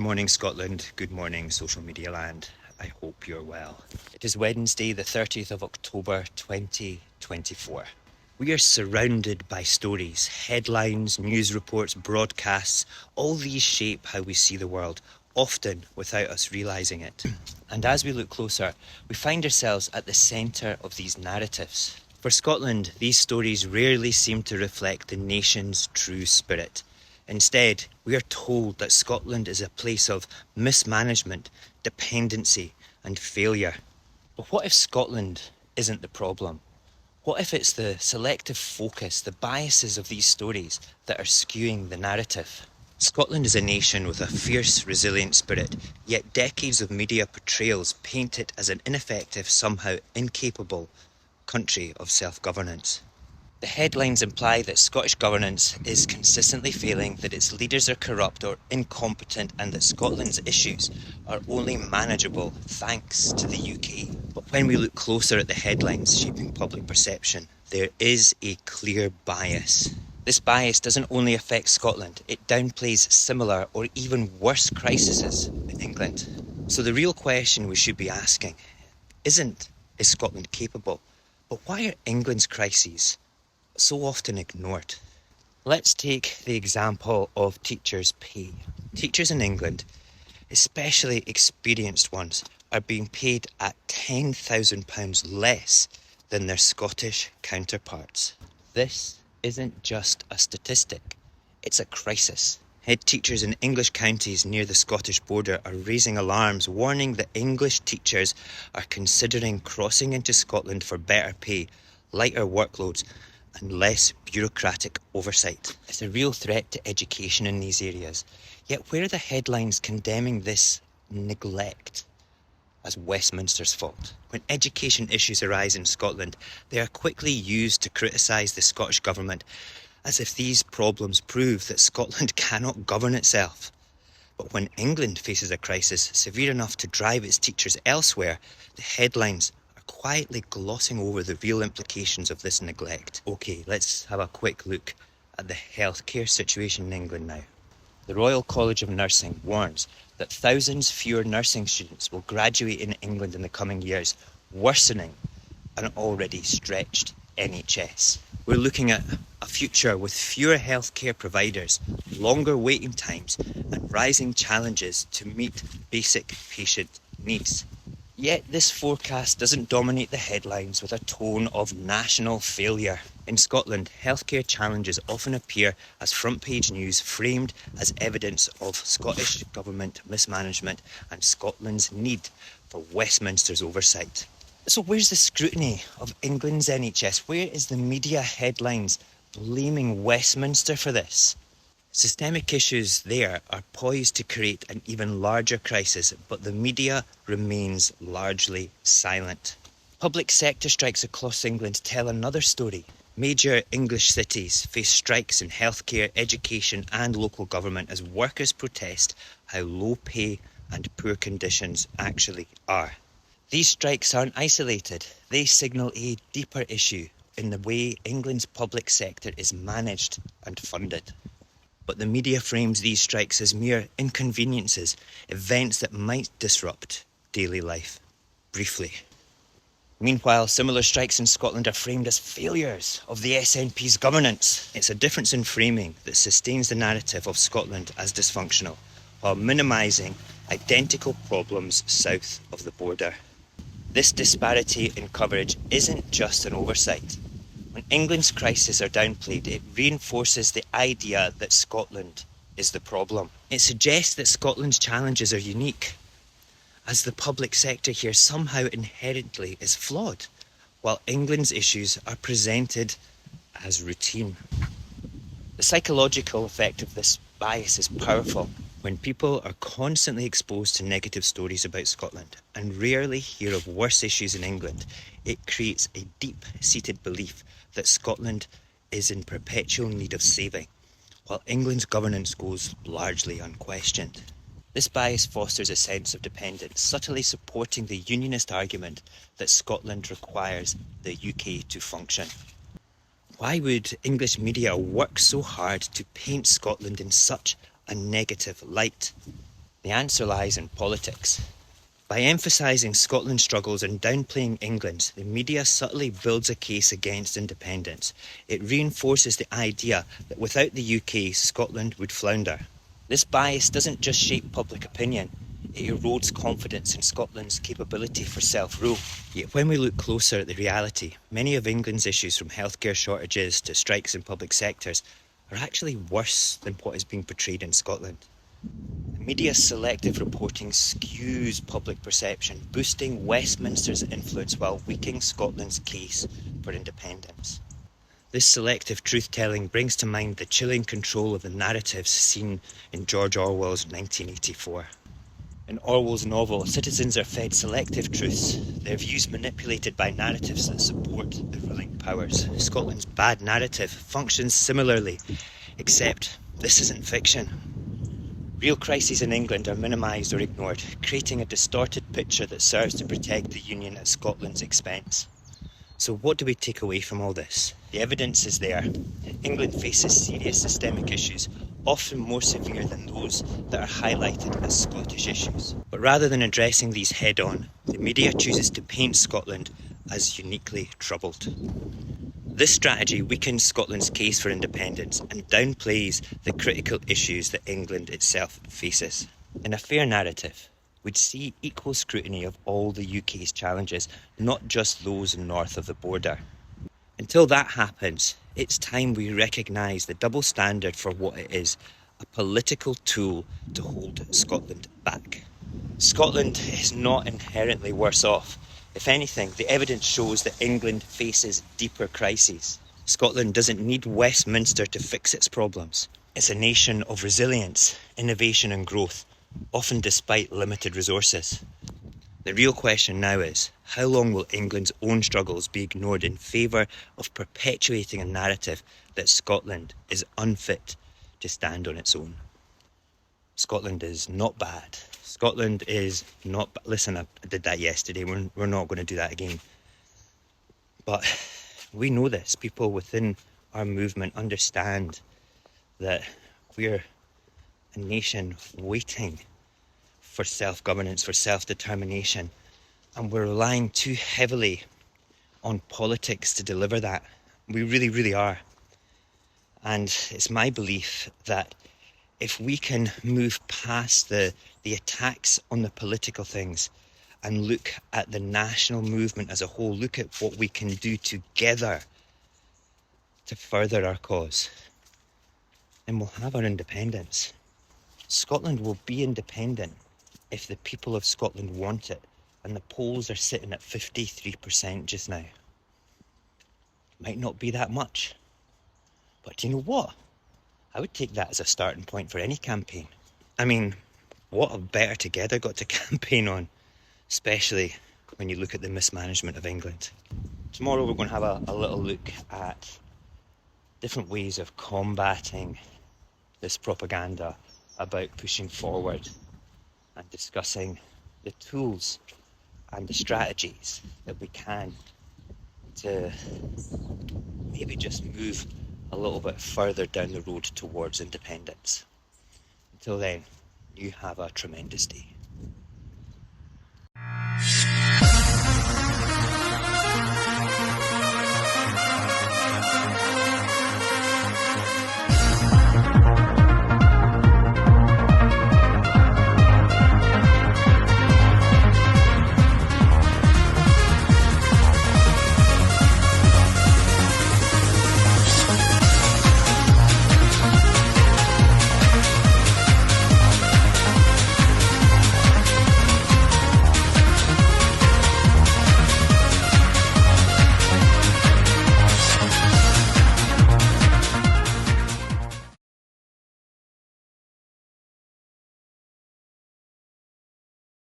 morning, Scotland. Good morning, social media land. I hope you're well. It is Wednesday, the 30th of October, 2024. We are surrounded by stories, headlines, news reports, broadcasts. All these shape how we see the world, often without us realising it. And as we look closer, we find ourselves at the centre of these narratives. For Scotland, these stories rarely seem to reflect the nation's true spirit. Instead, we are told that Scotland is a place of mismanagement, dependency and failure. But what if Scotland isn't the problem? What if it's the selective focus, the biases of these stories that are skewing the narrative? Scotland is a nation with a fierce, resilient spirit, yet decades of media portrayals paint it as an ineffective, somehow incapable country of self-governance. The headlines imply that Scottish governance is consistently failing, that its leaders are corrupt or incompetent, and that Scotland's issues are only manageable thanks to the UK. But when we look closer at the headlines shaping public perception, there is a clear bias. This bias doesn't only affect Scotland, it downplays similar or even worse crises in England. So the real question we should be asking is Scotland capable? But why are England's crises so often ignored? Let's take the example of teachers' pay. Teachers in England, especially experienced ones, are being paid at £10,000 less than their Scottish counterparts. This isn't just a statistic, it's a crisis. Head teachers in English counties near the Scottish border are raising alarms, warning that English teachers are considering crossing into Scotland for better pay, lighter workloads and less bureaucratic oversight. It's a real threat to education in these areas. Yet where are the headlines condemning this neglect as Westminster's fault? When education issues arise in Scotland, they are quickly used to criticise the Scottish Government as if these problems prove that Scotland cannot govern itself. But when England faces a crisis severe enough to drive its teachers elsewhere, the headlines quietly glossing over the real implications of this neglect. Okay, let's have a quick look at the healthcare situation in England now. The Royal College of Nursing warns that thousands fewer nursing students will graduate in England in the coming years, worsening an already stretched NHS. We're looking at a future with fewer healthcare providers, longer waiting times, and rising challenges to meet basic patient needs. Yet this forecast doesn't dominate the headlines with a tone of national failure. In Scotland, healthcare challenges often appear as front-page news framed as evidence of Scottish Government mismanagement and Scotland's need for Westminster's oversight. So where's the scrutiny of England's NHS? Where is the media headlines blaming Westminster for this? Systemic issues there are poised to create an even larger crisis, but the media remains largely silent. Public sector strikes across England tell another story. Major English cities face strikes in healthcare, education and local government as workers protest how low pay and poor conditions actually are. These strikes aren't isolated. They signal a deeper issue in the way England's public sector is managed and funded. But the media frames these strikes as mere inconveniences, events that might disrupt daily life briefly. Meanwhile, similar strikes in Scotland are framed as failures of the SNP's governance. It's a difference in framing that sustains the narrative of Scotland as dysfunctional, while minimising identical problems south of the border. This disparity in coverage isn't just an oversight. When England's crises are downplayed, it reinforces the idea that Scotland is the problem. It suggests that Scotland's challenges are unique, as the public sector here somehow inherently is flawed, while England's issues are presented as routine. The psychological effect of this bias is powerful. When people are constantly exposed to negative stories about Scotland and rarely hear of worse issues in England, it creates a deep-seated belief that Scotland is in perpetual need of saving, while England's governance goes largely unquestioned. This bias fosters a sense of dependence, subtly supporting the Unionist argument that Scotland requires the UK to function. Why would English media work so hard to paint Scotland in such a negative light? The answer lies in politics. By emphasising Scotland's struggles and downplaying England's, the media subtly builds a case against independence. It reinforces the idea that without the UK, Scotland would flounder. This bias doesn't just shape public opinion, it erodes confidence in Scotland's capability for self-rule. Yet when we look closer at the reality, many of England's issues, from healthcare shortages to strikes in public sectors, are actually worse than what is being portrayed in Scotland. The media's selective reporting skews public perception, boosting Westminster's influence while weakening Scotland's case for independence. This selective truth-telling brings to mind the chilling control of the narratives seen in George Orwell's 1984. In Orwell's novel, citizens are fed selective truths, their views manipulated by narratives that support the ruling powers. Scotland's bad narrative functions similarly, except this isn't fiction. Real crises in England are minimised or ignored, creating a distorted picture that serves to protect the Union at Scotland's expense. So what do we take away from all this? The evidence is there. England faces serious systemic issues, often more severe than those that are highlighted as Scottish issues. But rather than addressing these head-on, the media chooses to paint Scotland as uniquely troubled. This strategy weakens Scotland's case for independence and downplays the critical issues that England itself faces. In a fair narrative, we'd see equal scrutiny of all the UK's challenges, not just those north of the border. Until that happens, it's time we recognise the double standard for what it is, a political tool to hold Scotland back. Scotland is not inherently worse off. If anything, the evidence shows that England faces deeper crises. Scotland doesn't need Westminster to fix its problems. It's a nation of resilience, innovation and growth, often despite limited resources. The real question now is, how long will England's own struggles be ignored in favour of perpetuating a narrative that Scotland is unfit to stand on its own? Scotland is not bad. Scotland is not... Listen, I did that yesterday. We're not going to do that again. But we know this. People within our movement understand that we're a nation waiting for self-governance, for self-determination, and we're relying too heavily on politics to deliver that. We really, really are. And it's my belief that if we can move past the attacks on the political things and look at the national movement as a whole, look at what we can do together to further our cause, then we'll have our independence. Scotland will be independent if the people of Scotland want it, and the polls are sitting at 53% just now. Might not be that much, but do you know what? I would take that as a starting point for any campaign. I mean, what have Better Together got to campaign on, especially when you look at the mismanagement of England? Tomorrow we're going to have a little look at different ways of combating this propaganda about pushing forward and discussing the tools and the strategies that we can to maybe just move a little bit further down the road towards independence. Until then, you have a tremendous day.